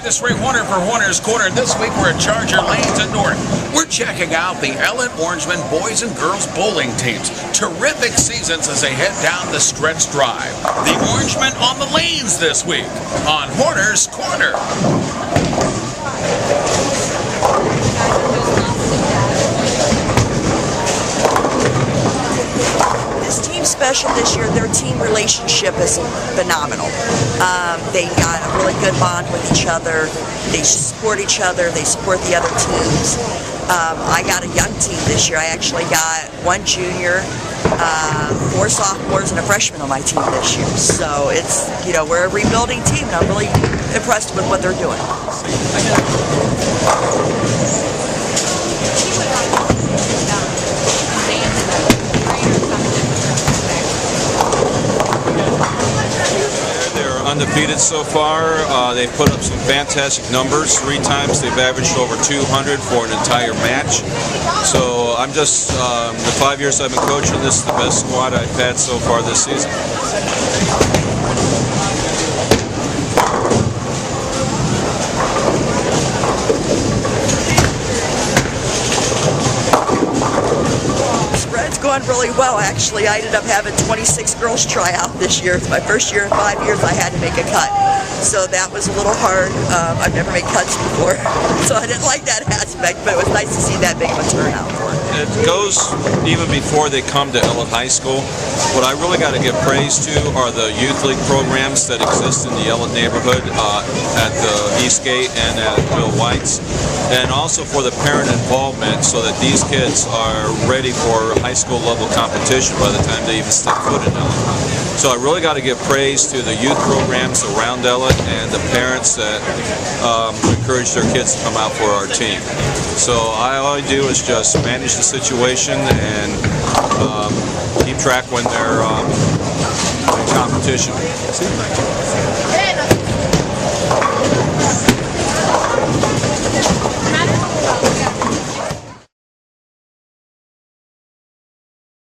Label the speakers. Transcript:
Speaker 1: this is Ray Horner for Horner's Corner. This week we're at Charger Lanes in North. We're checking out the Ellet Orangemen boys and girls bowling teams. Terrific seasons as they head down the stretch drive. The Orangemen on the lanes this week on Horner's Corner.
Speaker 2: Special this year, their team relationship is phenomenal. They got a really good bond with each other. They support each other. They support the other teams. I got a young team this year. I actually got one junior, 4 sophomores, and a freshman on my team this year. So it's, we're a rebuilding team, and I'm really impressed with what they're doing.
Speaker 3: Undefeated so far. They've put up some fantastic numbers. 3 times they've averaged over 200 for an entire match. So I'm just, the 5 years I've been coaching, this is the best squad I've had so far this season.
Speaker 2: Going really well. Actually, I ended up having 26 girls try out this year. It's my first year in 5 years I had to make a cut. So that was a little hard. I've never made cuts before, so I didn't like that aspect, but it was nice to see that big of a turnout for it.
Speaker 3: It goes even before they come to Ellet High School. What I really got to give praise to are the youth league programs that exist in the Ellet neighborhood at the Eastgate and at Bill White's, and also for the parent involvement so that these kids are ready for high school level competition by the time they even step foot in Ellet. So I really got to give praise to the youth programs around Ellet and the parents that encourage their kids to come out for our team. So all I do is just manage the situation and keep track when they're in competition.